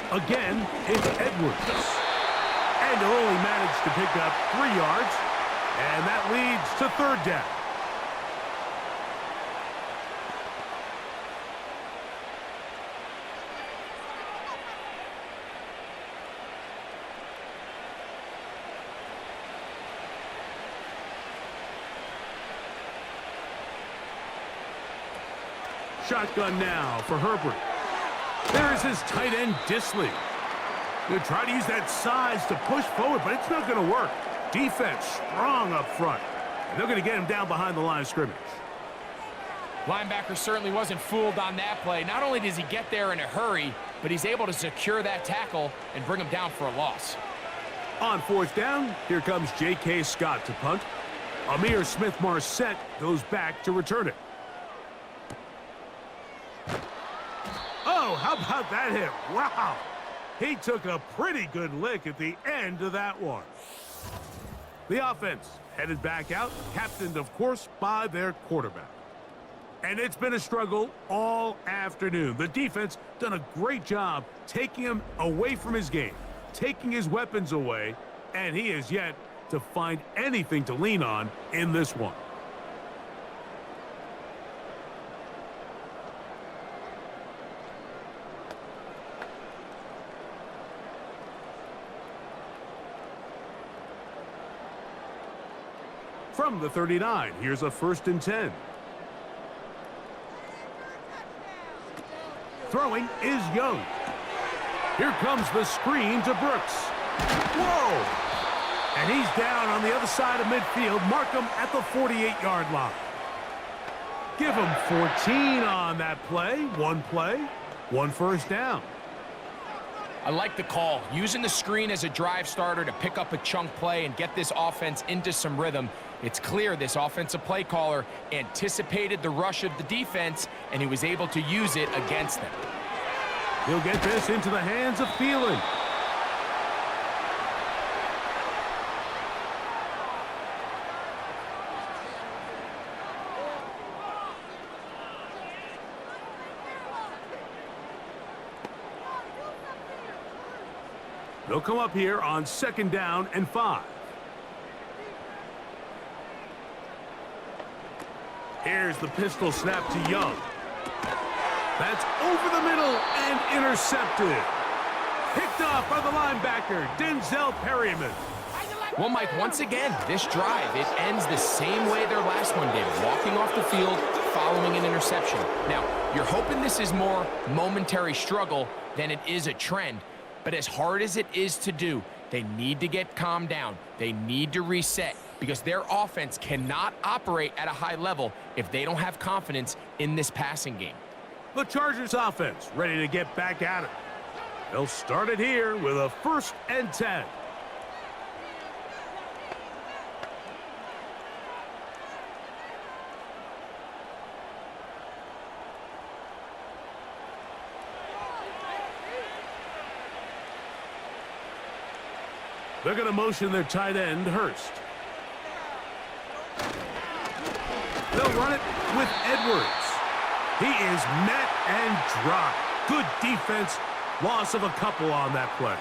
Again, it's Edwards. And they'll only manage to pick up 3 yards. And that leads to 3rd down. Shotgun now for Herbert. There's his tight end, Disley. They'll try to use that size to push forward, but it's not going to work. Defense strong up front. And they're going to get him down behind the line of scrimmage. Linebacker certainly wasn't fooled on that play. Not only does he get there in a hurry, but he's able to secure that tackle and bring him down for a loss. On fourth down, here comes J.K. Scott to punt. Amir Smith-Marset goes back to return it. Oh, how about that hit? Wow! He took a pretty good lick at the end of that one. The offense headed back out, captained, of course, by their quarterback. And it's been a struggle all afternoon. The defense done a great job taking him away from his game, taking his weapons away, and he is yet to find anything to lean on in this one. From the 39, here's a 1st and 10. Throwing is Young. Here comes the screen to Brooks. Whoa! And he's down on the other side of midfield. Mark him at the 48-yard line. Give him 14 on that play. One first down. I like the call. Using the screen as a drive starter to pick up a chunk play and get this offense into some rhythm. It's clear this offensive play caller anticipated the rush of the defense, and he was able to use it against them. He'll get this into the hands of Thielen. They'll come up here on 2nd down and 5. Here's the pistol snap to Young. That's over the middle and intercepted. Picked off by the linebacker, Denzel Perryman. Well, Mike, once again, this drive, it ends the same way their last one did, walking off the field following an interception. Now, you're hoping this is more momentary struggle than it is a trend, but as hard as it is to do, they need to get calmed down. They need to reset because their offense cannot operate at a high level if they don't have confidence in this passing game. The Chargers offense ready to get back at it. They'll start it here with a 1st and 10. They're going to motion their tight end, Hurst. They'll run it with Edwards. He is met and dropped. Good defense. Loss of a couple on that play.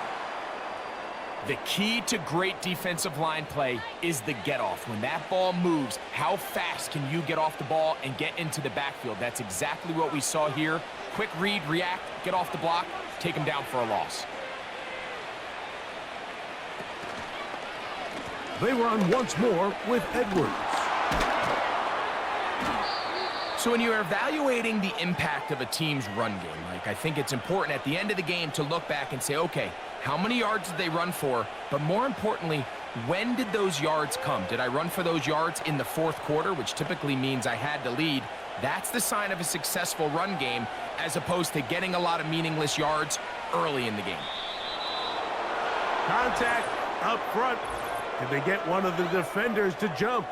The key to great defensive line play is the get-off. When that ball moves, how fast can you get off the ball and get into the backfield? That's exactly what we saw here. Quick read, react, get off the block, take him down for a loss. They run once more with Edwards. So when you're evaluating the impact of a team's run game, Mike, I think it's important at the end of the game to look back and say, okay, how many yards did they run for? But more importantly, when did those yards come? Did I run for those yards in the 4th quarter, which typically means I had to lead? That's the sign of a successful run game, as opposed to getting a lot of meaningless yards early in the game. Contact up front. Did they get one of the defenders to jump?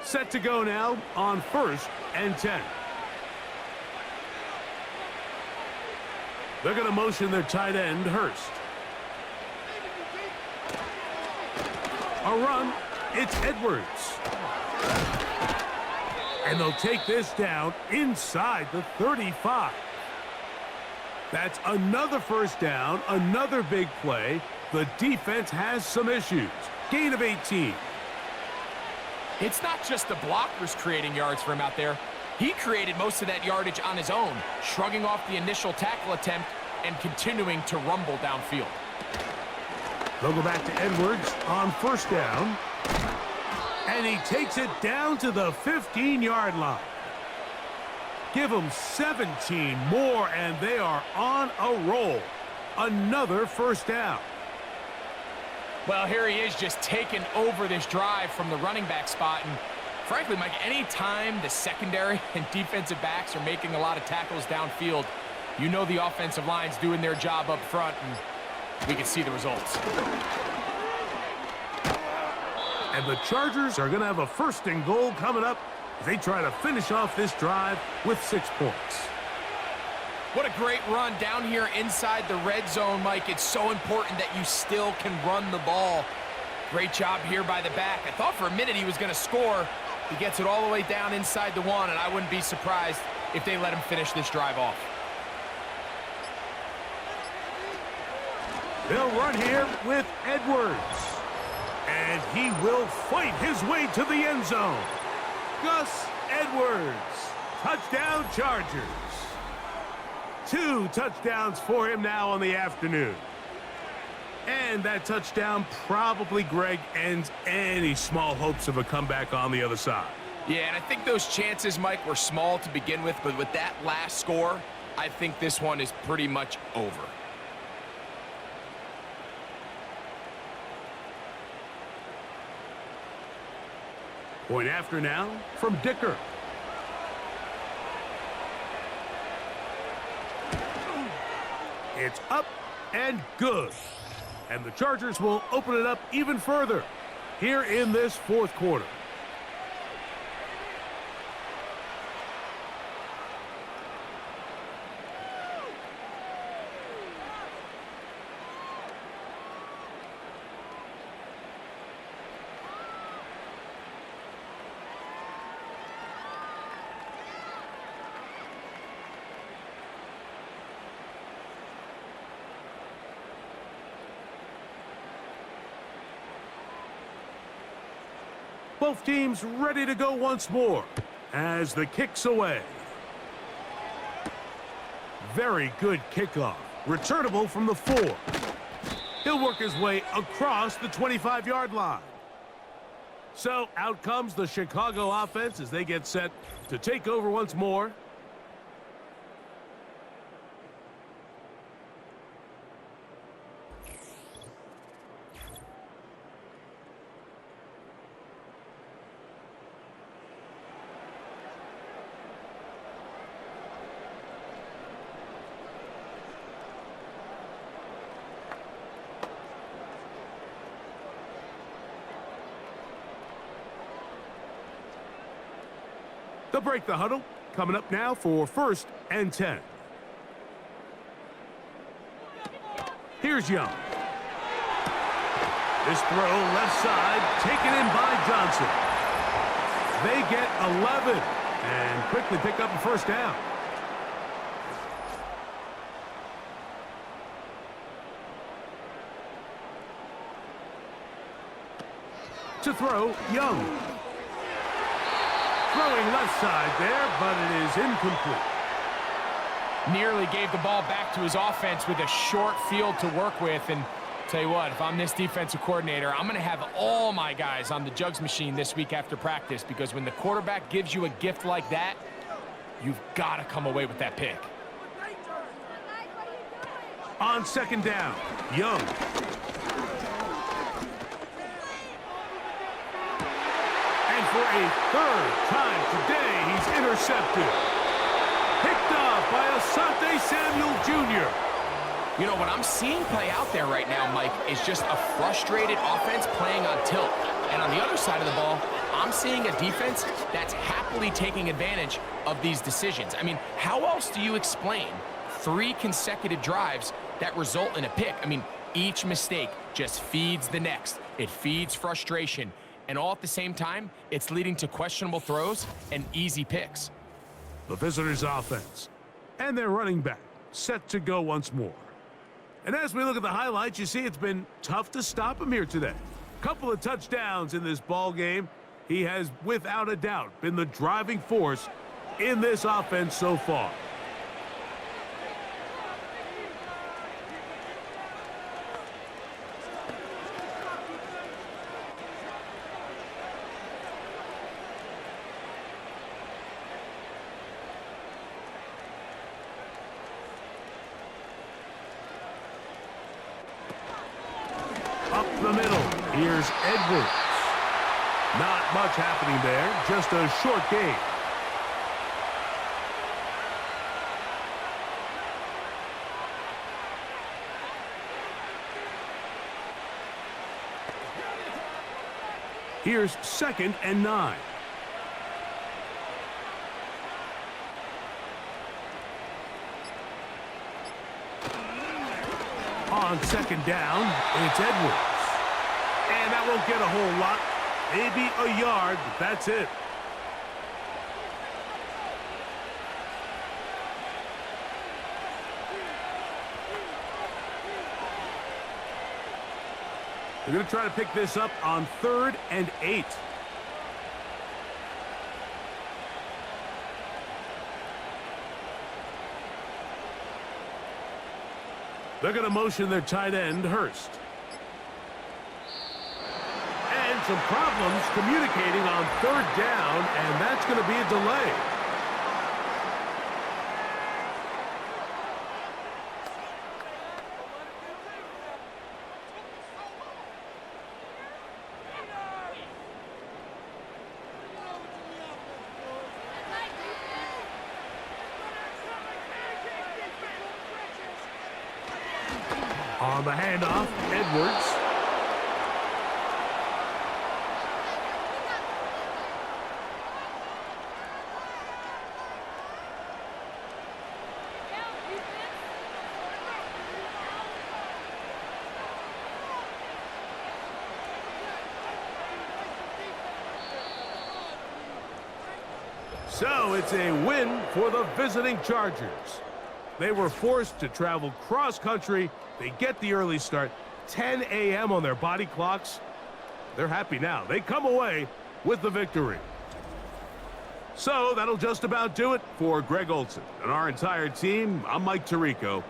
Set to go now on 1st and 10. They're going to motion their tight end, Hurst. A run, it's Edwards. And they'll take this down inside the 35. That's another 1st down, another big play. The defense has some issues. Gain of 18. It's not just the blockers creating yards for him out there. He created most of that yardage on his own, shrugging off the initial tackle attempt and continuing to rumble downfield. They'll go back to Edwards on 1st down. And he takes it down to the 15-yard line. Give them 17 more, and they are on a roll. Another first down. Well, here he is just taking over this drive from the running back spot. And frankly, Mike, any time the secondary and defensive backs are making a lot of tackles downfield, you know the offensive line's doing their job up front, and we can see the results. And the Chargers are going to have a first and goal coming up as they try to finish off this drive with 6 points. What a great run down here inside the red zone, Mike. It's so important that you still can run the ball. Great job here by the back. I thought for a minute he was going to score. He gets it all the way down inside the 1, and I wouldn't be surprised if they let him finish this drive off. They'll run here with Edwards. And he will fight his way to the end zone. Gus Edwards. Touchdown, Chargers. 2 touchdowns for him now on the afternoon. And that touchdown probably, Greg, ends any small hopes of a comeback on the other side. Yeah, and I think those chances, Mike, were small to begin with, but with that last score, I think this one is pretty much over. Point after now from Dicker. It's up and good. And the Chargers will open it up even further here in this 4th quarter. Both teams ready to go once more as the kick's away. Very good kickoff. Returnable from the 4. He'll work his way across the 25-yard line. So out comes the Chicago offense as they get set to take over once more. They'll break the huddle. Coming up now for 1st and 10. Here's Young. This throw left side taken in by Johnson. They get 11 and quickly pick up a first down. To throw, Young. Throwing left side there, but it is incomplete. Nearly gave the ball back to his offense with a short field to work with. And tell you what, if I'm this defensive coordinator, I'm going to have all my guys on the jugs machine this week after practice, because when the quarterback gives you a gift like that, you've got to come away with that pick. On 2nd down, Young. And for a 3rd time today, he's intercepted. Picked off by Asante Samuel Jr. You know, what I'm seeing play out there right now, Mike, is just a frustrated offense playing on tilt. And on the other side of the ball, I'm seeing a defense that's happily taking advantage of these decisions. I mean, how else do you explain 3 consecutive drives that result in a pick? I mean, each mistake just feeds the next. It feeds frustration. And all at the same time, it's leading to questionable throws and easy picks. The visitors' offense and their running back set to go once more. And as we look at the highlights, you see it's been tough to stop him here today. Couple of touchdowns in this ball game. He has, without a doubt, been the driving force in this offense so far. Here's Edwards. Not much happening there, just a short game. Here's 2nd and 9. On 2nd down, it's Edwards. And that won't get a whole lot. Maybe a yard, but that's it. They're going to try to pick this up on 3rd and 8. They're going to motion their tight end, Hurst. And some problems communicating on 3rd down, and that's going to be a delay. On the handoff, Edwards. So it's a win for the visiting Chargers. They were forced to travel cross-country. They get the early start, 10 a.m. on their body clocks. They're happy now. They come away with the victory. So that'll just about do it for Greg Olson and our entire team. I'm Mike Tirico.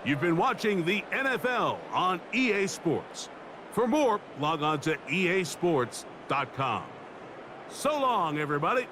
You've been watching the NFL on EA Sports. For more, log on to easports.com. So long, everybody.